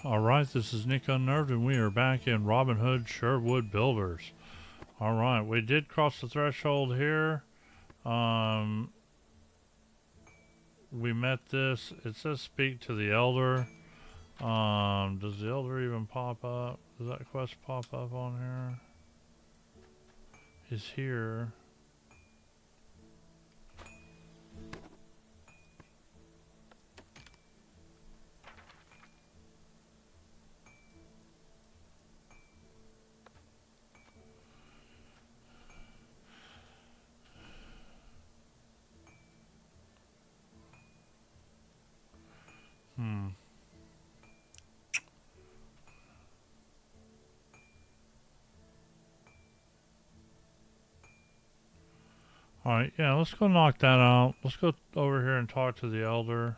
Alright, this is Nick Unnerved, and we are back in Robin Hood Sherwood Builders. Alright, we did cross the threshold here. We met this. It says speak to the elder. Does the elder even pop up? Does that quest pop up on here? He's here. Alright, yeah, let's go knock that out. Let's go over here and talk to the elder.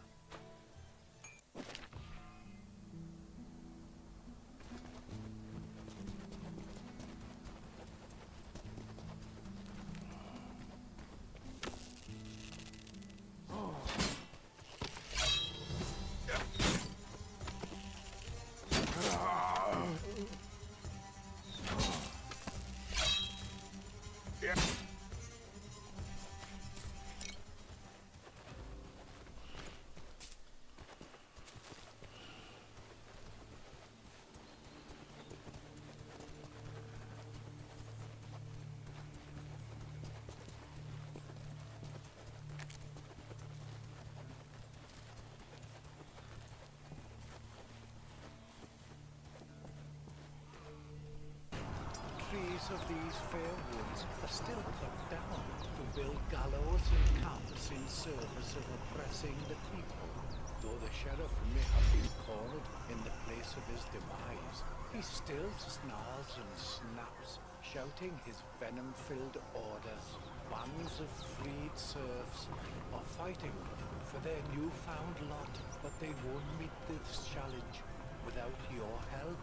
Trees of these fair woods are still cut down to build gallows and camps in service of oppressing the people. Though the sheriff may have been called in the place of his demise, he still snarls and snaps, shouting his venom-filled orders. Bands of freed serfs are fighting for their newfound lot, but they won't meet this challenge without your help.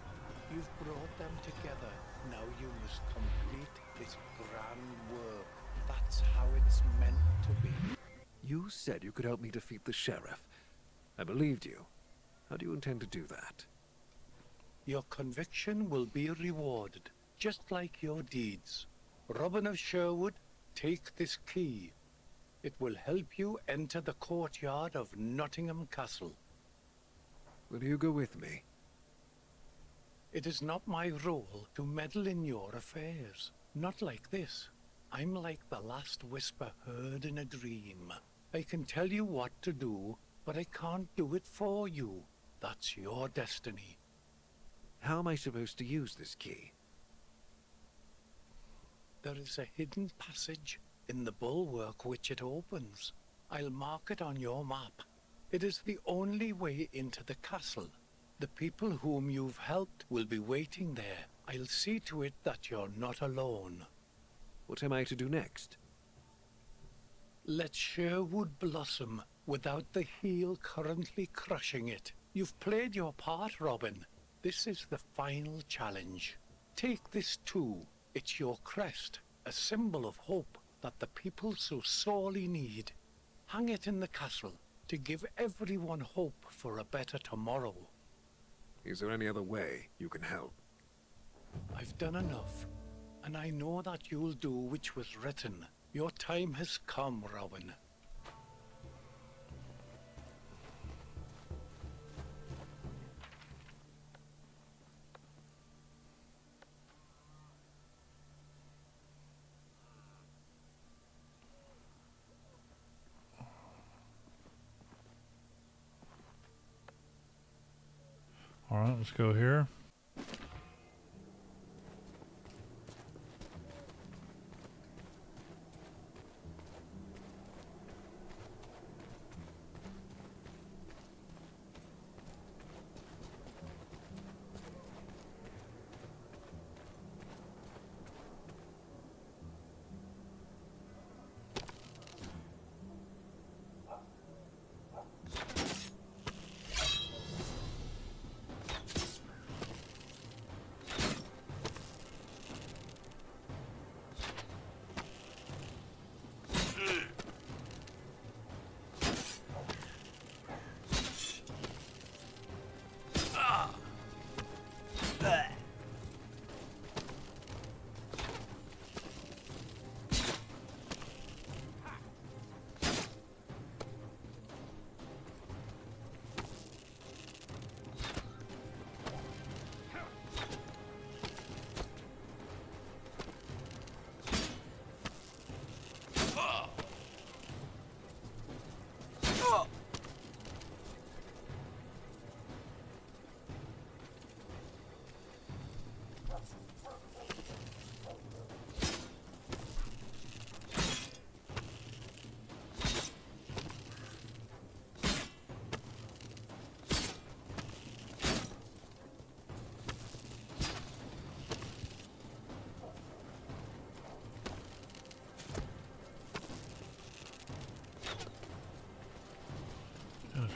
You've brought them together. Now you must complete this grand work. That's how it's meant to be. You said you could help me defeat the sheriff. I believed you. How do you intend to do that? Your conviction will be rewarded, just like your deeds. Robin of Sherwood, take this key. It will help you enter the courtyard of Nottingham Castle. Will you go with me? It is not my role to meddle in your affairs. Not like this. I'm like the last whisper heard in a dream. I can tell you what to do, but I can't do it for you. That's your destiny. How am I supposed to use this key? There is a hidden passage in the bulwark which it opens. I'll mark it on your map. It is the only way into the castle. The people whom you've helped will be waiting there. I'll see to it that you're not alone. What am I to do next? Let Sherwood blossom without the heel currently crushing it. You've played your part, Robin. This is the final challenge. Take this too. It's your crest, a symbol of hope that the people so sorely need. Hang it in the castle to give everyone hope for a better tomorrow. Is there any other way you can help? I've done enough, and I know that you'll do which was written. Your time has come, Robin. Alright, let's go here.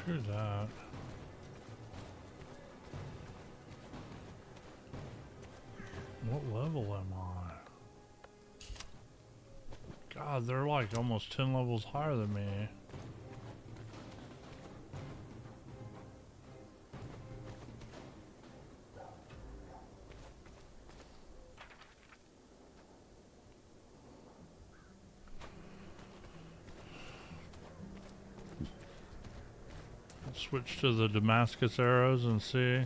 True that. What level am I? God, they're like almost 10 levels higher than me. Switch to the Damascus arrows and see.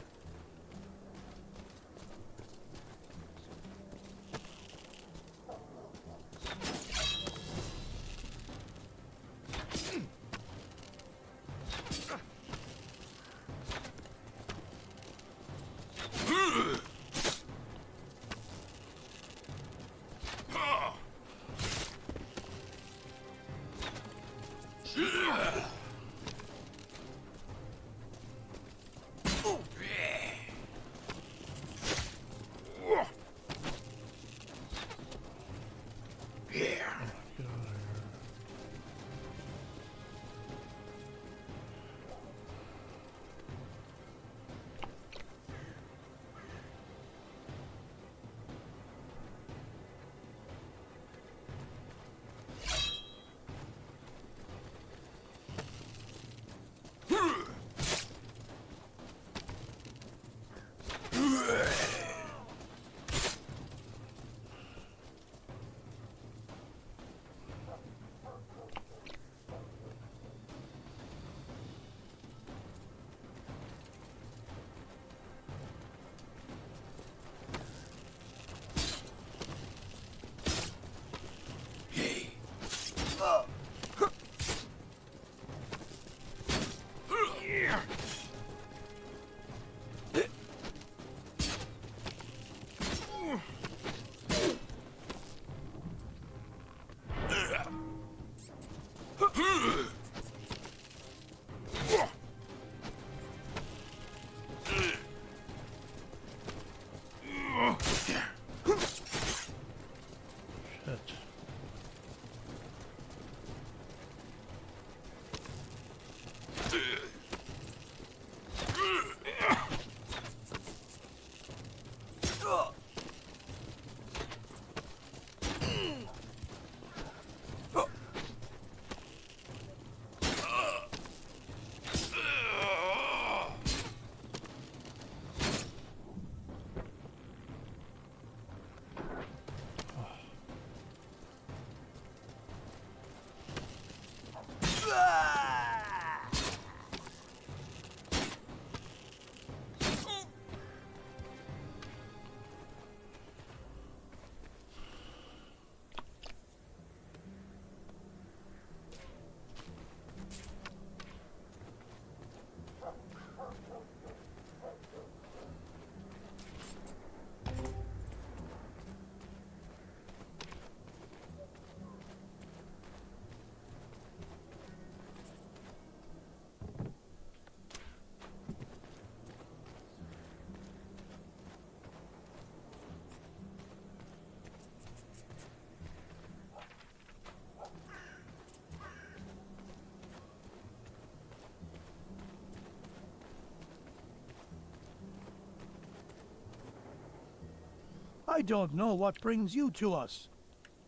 I don't know what brings you to us,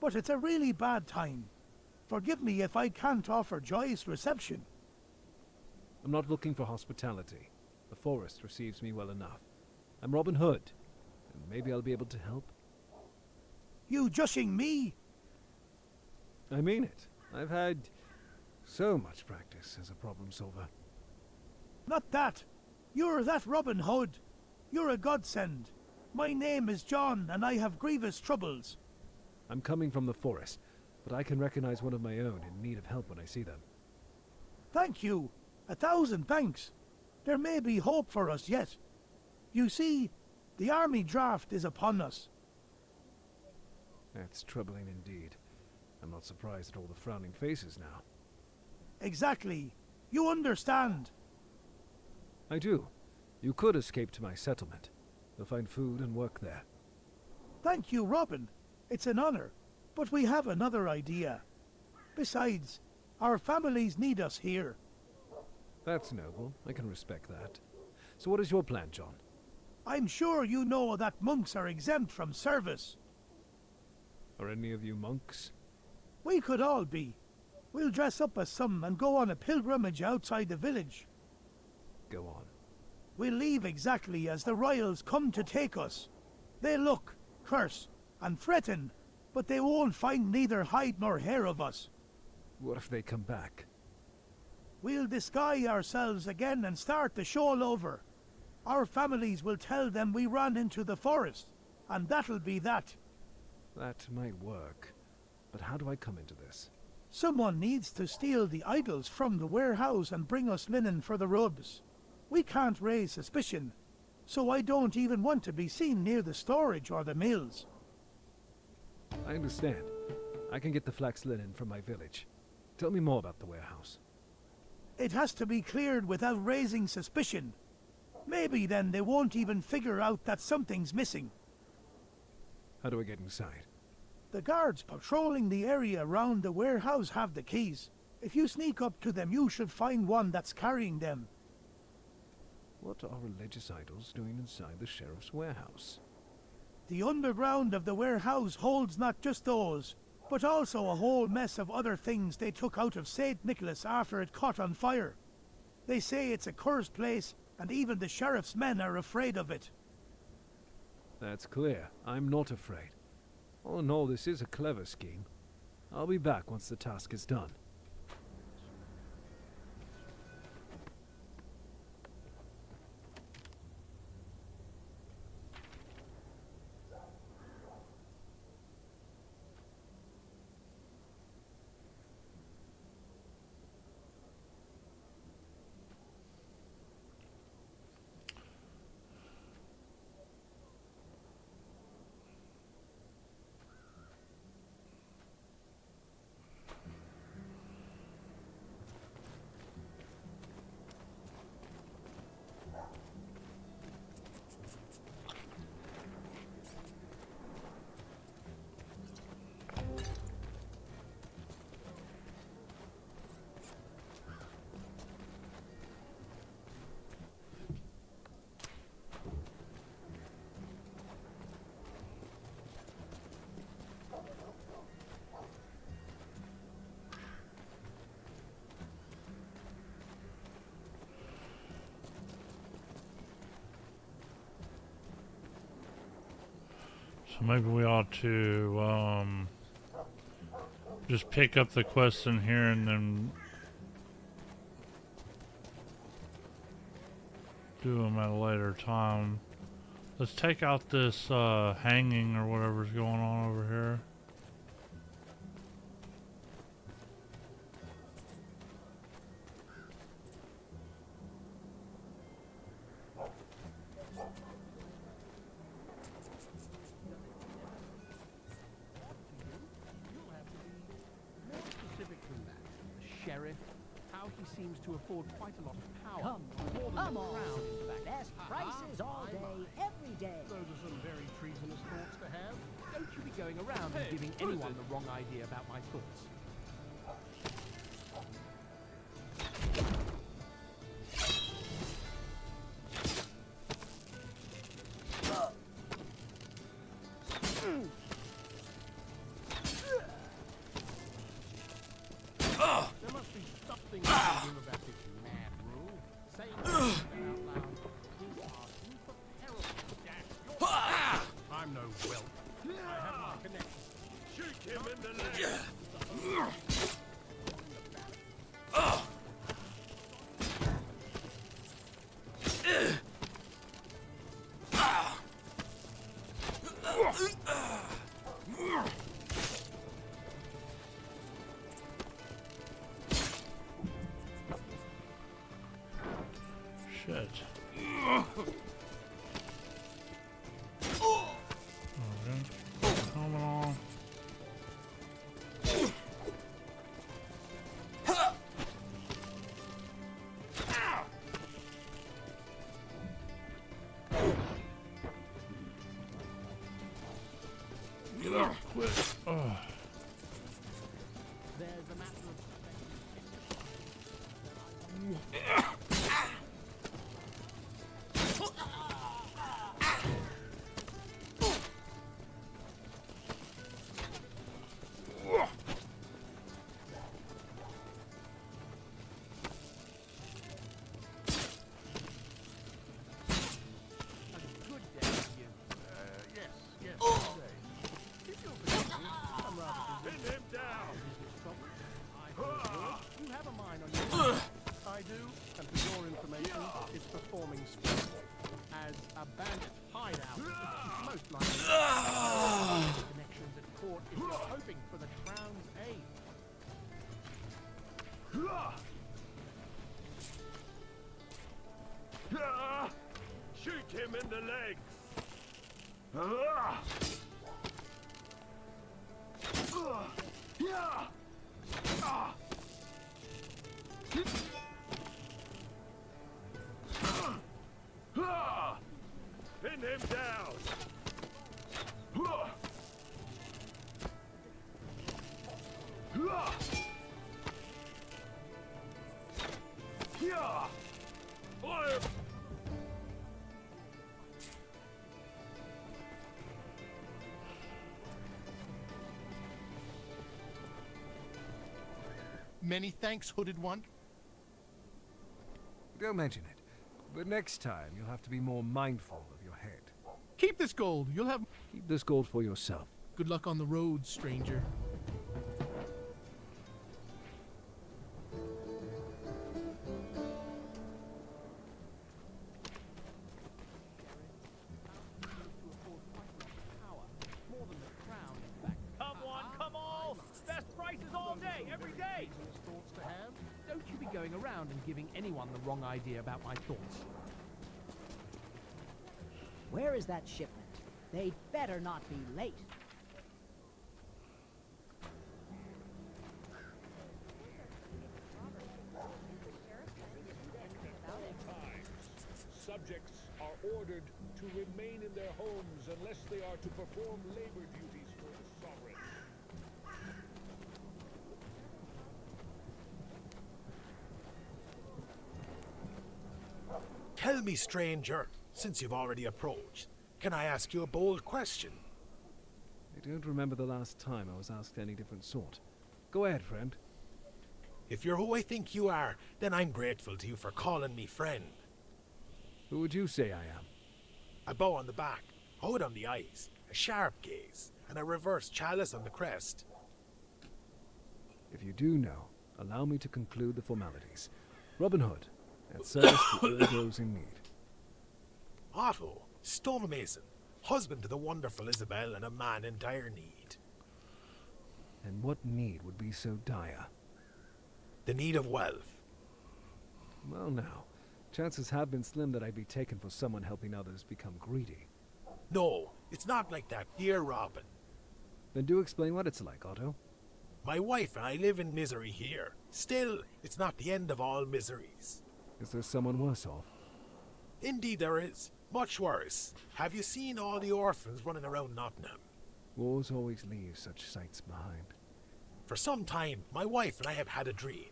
but it's a really bad time. Forgive me if I can't offer joyous reception. I'm not looking for hospitality. The forest receives me well enough. I'm Robin Hood, and maybe I'll be able to help. You jushing me? I mean it. I've had so much practice as a problem solver. Not that. You're that Robin Hood. You're a godsend. My name is John, and I have grievous troubles. I'm coming from the forest, but I can recognize one of my own in need of help when I see them. Thank you. 1,000 thanks. There may be hope for us yet. You see, the army draft is upon us. That's troubling indeed. I'm not surprised at all the frowning faces now. Exactly. You understand. I do. You could escape to my settlement. You'll find food and work there. Thank you, Robin. It's an honor. But we have another idea. Besides, our families need us here. That's noble. I can respect that. So what is your plan, John? I'm sure you know that monks are exempt from service. Are any of you monks? We could all be. We'll dress up as some and go on a pilgrimage outside the village. Go on. We'll leave exactly as the royals come to take us. They look, curse, and threaten, but they won't find neither hide nor hair of us. What if they come back? We'll disguise ourselves again and start the show all over. Our families will tell them we ran into the forest, and that'll be that. That might work. But how do I come into this? Someone needs to steal the idols from the warehouse and bring us linen for the robes. We can't raise suspicion, so I don't even want to be seen near the storage or the mills. I understand. I can get the flax linen from my village. Tell me more about the warehouse. It has to be cleared without raising suspicion. Maybe then they won't even figure out that something's missing. How do I get inside? The guards patrolling the area around the warehouse have the keys. If you sneak up to them, you should find one that's carrying them. What are religious idols doing inside the sheriff's warehouse? The underground of the warehouse holds not just those, but also a whole mess of other things they took out of St. Nicholas after it caught on fire. They say it's a cursed place, and even the sheriff's men are afraid of it. That's clear. I'm not afraid. All in all, this is a clever scheme. I'll be back once the task is done. So maybe we ought to just pick up the quest in here and then do them at a later time. Let's take out this hanging or whatever's going on over here. How he seems to afford quite a lot of power. Come More than come the on. crown, in fact. Best prices all day, every day. Those are some very treasonous thoughts to have. Don't you be going around and giving anyone the wrong idea about my thoughts. There must be something you can do about this mad rule. Saying things out loud is asking for peril. Dash, I'm no whelp. I have my connection. Shoot him in the leg. Shit. Okay. Coming on. Get up quick. Oh. There's a matter of spot as a bandit hideout. Most likely connections at court if you're hoping for the Crown's aid. Shoot him in the legs! Pin him down! Fire! Many thanks, Hooded One. Don't mention it. But next time, you'll have to be more mindful of your head. Keep this gold. You'll have Keep this gold for yourself. good luck on the road, stranger. Come one, come all! Best prices all day, every day! Thoughts to have? Don't you be going around and giving anyone the wrong idea about my thoughts. Where is that shipment? They'd better not be late. Subjects are ordered to remain in their homes unless they are to perform labor duties for the sovereign. Tell me, stranger, since you've already approached, can I ask you a bold question? I don't remember the last time I was asked any different sort. Go ahead, friend. If you're who I think you are, then I'm grateful to you for calling me friend. Who would you say I am? A bow on the back, hood on the eyes, a sharp gaze, and a reverse chalice on the crest. If you do know, allow me to conclude the formalities. Robin Hood, at service to all those in need. Otto, stonemason, husband to the wonderful Isabel and a man in dire need. And what need would be so dire? The need of wealth. Well now, chances have been slim that I'd be taken for someone helping others become greedy. No, it's not like that, dear Robin. Then do explain what it's like, Otto. My wife and I live in misery here. Still, it's not the end of all miseries. Is there someone worse off? Indeed there is. Much worse. Have you seen all the orphans running around Nottingham? Wars always leave such sights behind. For some time, my wife and I have had a dream.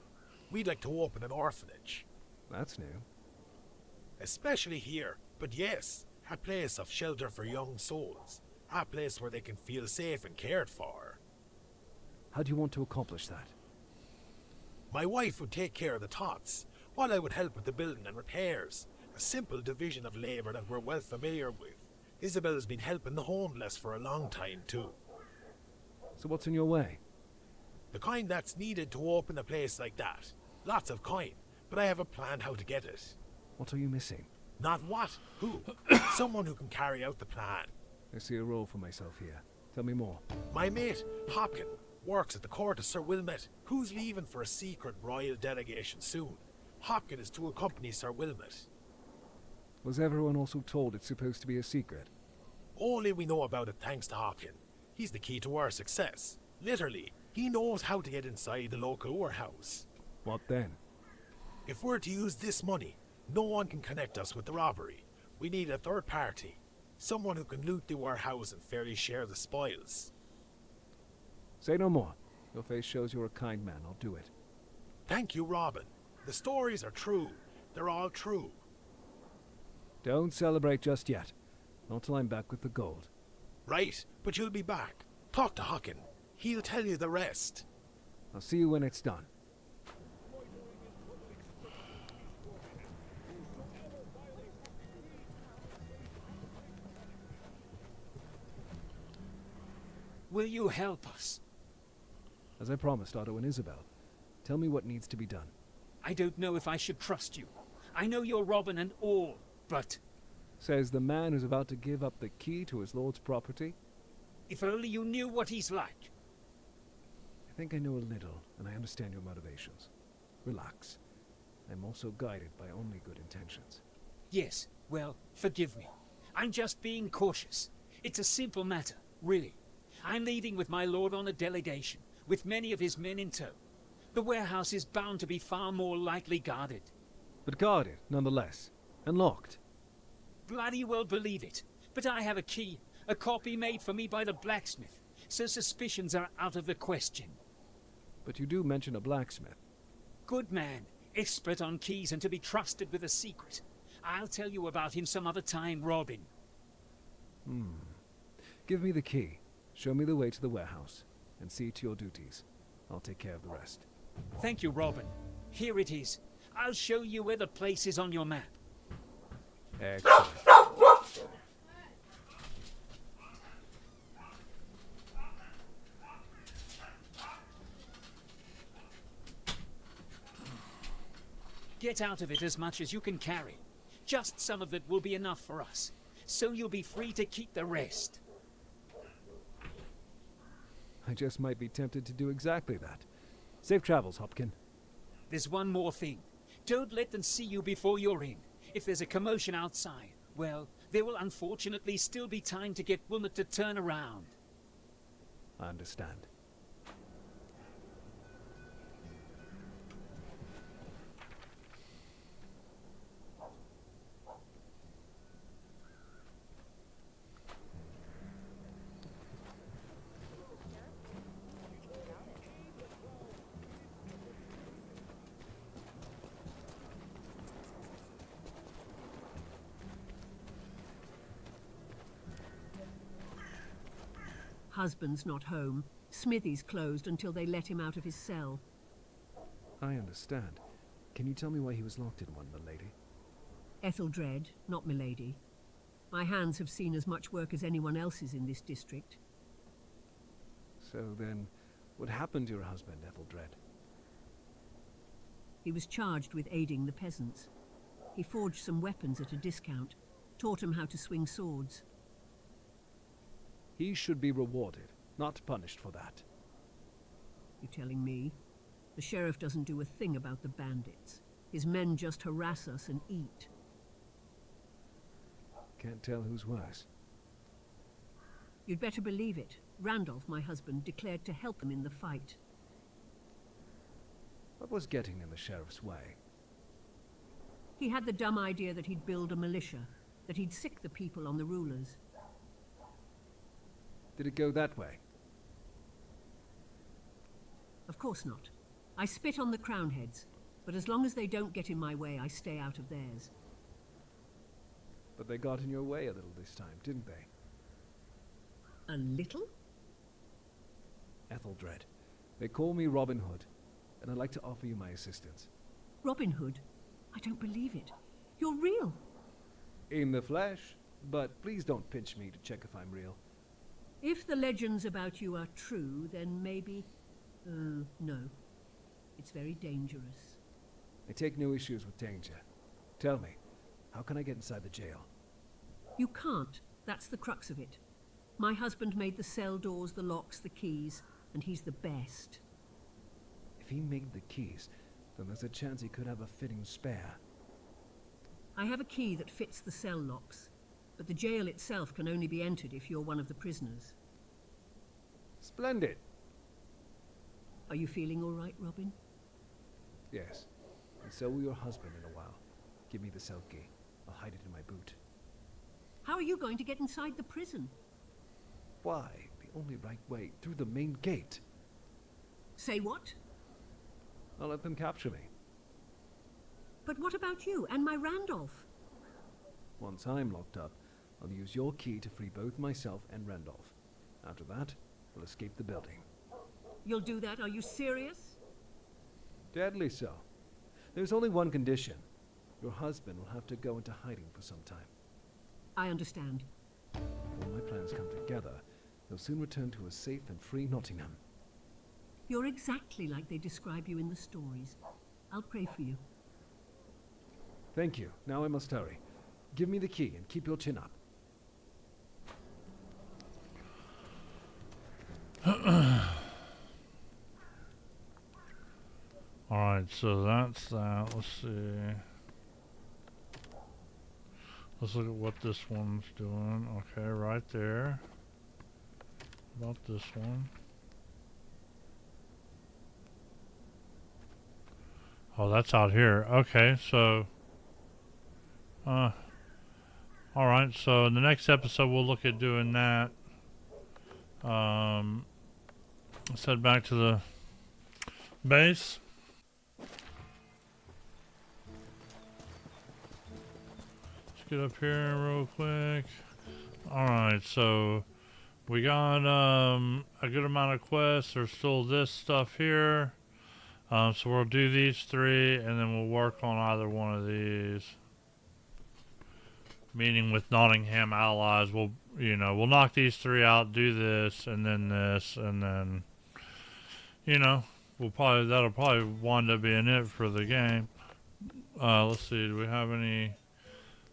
We'd like to open an orphanage. That's new. Especially here, but yes, a place of shelter for young souls. A place where they can feel safe and cared for. How do you want to accomplish that? My wife would take care of the tots, while I would help with the building and repairs. A simple division of labour that we're well familiar with. Isabel's been helping the homeless for a long time too. So what's in your way? The kind that's needed to open a place like that. Lots of coin, but I have a plan how to get it. What are you missing? Not what, who. Someone who can carry out the plan. I see a role for myself here. Tell me more. My mate, Hopkin, works at the court of Sir Wilmot, who's leaving for a secret royal delegation soon. Hopkin is to accompany Sir Wilmot. Was everyone also told it's supposed to be a secret? Only we know about it thanks to Hopkin. He's the key to our success. Literally, he knows how to get inside the local warehouse. What then? If we're to use this money, no one can connect us with the robbery. We need a third party. Someone who can loot the warehouse and fairly share the spoils. Say no more. Your face shows you're a kind man. I'll do it. Thank you, Robin. The stories are true. They're all true. Don't celebrate just yet. Not till I'm back with the gold. Right, but you'll be back. Talk to Hockin. He'll tell you the rest. I'll see you when it's done. Will you help us? As I promised Otto and Isabel, tell me what needs to be done. I don't know if I should trust you. I know you're Robin and all, But Says the man who's about to give up the key to his lord's property. if only you knew what he's like. I think I know a little, and I understand your motivations. Relax. I'm also guided by only good intentions. Yes, well, forgive me. I'm just being cautious. It's a simple matter, really. I'm leaving with my lord on a delegation, with many of his men in tow. The warehouse is bound to be far more lightly guarded. But guarded, nonetheless. And locked. Bloody well believe it. But I have a key, a copy made for me by the blacksmith, so suspicions are out of the question. But you do mention a blacksmith. Good man, expert on keys and to be trusted with a secret. I'll tell you about him some other time, Robin. Give me the key. Show me the way to the warehouse. And see to your duties. I'll take care of the rest. Thank you, Robin. Here it is. I'll show you where the place is on your map. Excellent. Get out of it as much as you can carry. Just some of it will be enough for us. So you'll be free to keep the rest. I just might be tempted to do exactly that. Safe travels, Hopkin. There's one more thing. Don't let them see you before you're in. If there's a commotion outside, well, there will unfortunately still be time to get Wilmot to turn around. I understand. Husband's not home. Smithy's closed until they let him out of his cell. I understand. Can you tell me why he was locked in one, milady? Etheldred, not milady. My hands have seen as much work as anyone else's in this district. So then, what happened to your husband, Etheldred? He was charged with aiding the peasants. He forged some weapons at a discount, taught them how to swing swords. He should be rewarded, not punished for that. You telling me? The sheriff doesn't do a thing about the bandits. His men just harass us and eat. Can't tell who's worse. You'd better believe it. Randolph, my husband, declared to help them in the fight. What was getting in the sheriff's way? He had the dumb idea that he'd build a militia, that he'd sick the people on the rulers. Did it go that way? Of course not. I spit on the crown heads, but as long as they don't get in my way, I stay out of theirs. But they got in your way a little this time, didn't they? A little? Etheldred, they call me Robin Hood, and I'd like to offer you my assistance. Robin Hood? I don't believe it. You're real. In the flesh, but please don't pinch me to check if I'm real. If the legends about you are true, then maybe... no. It's very dangerous. I take no issues with danger. Tell me, how can I get inside the jail? You can't. That's the crux of it. My husband made the cell doors, the locks, the keys, and he's the best. If he made the keys, then there's a chance he could have a fitting spare. I have a key that fits the cell locks, but the jail itself can only be entered if you're one of the prisoners. Splendid! Are you feeling all right, Robin? Yes, and so will your husband in a while. Give me the cell key. I'll hide it in my boot. How are you going to get inside the prison? Why? The only right way, through the main gate. Say what? I'll let them capture me. But what about you and my Randolph? Once I'm locked up, I'll use your key to free both myself and Randolph. After that, we'll escape the building. You'll do that? Are you serious? Deadly so. There's only one condition. Your husband will have to go into hiding for some time. I understand. If all my plans come together, he'll soon return to a safe and free Nottingham. You're exactly like they describe you in the stories. I'll pray for you. Thank you. Now I must hurry. Give me the key and keep your chin up. Alright, so that's that. Let's see. Let's look at what this one's doing. Okay, right there. About this one. Oh, that's out here. Okay, so alright, so in the next episode we'll look at doing that. Let's head back to the base. Let's get up here real quick. Alright, so we got a good amount of quests. There's still this stuff here. So we'll do these 3 and then we'll work on either one of these. Meaning with Nottingham allies, we'll knock these 3 out, do this, and then that'll probably wind up being it for the game. Let's see, do we have any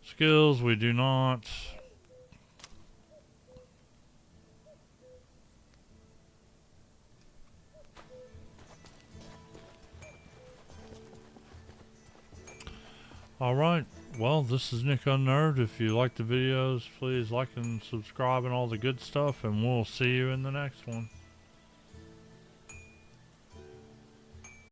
skills? We do not. Alright, well, this is Nick Unnerved. If you like the videos, please like and subscribe and all the good stuff, and we'll see you in the next one.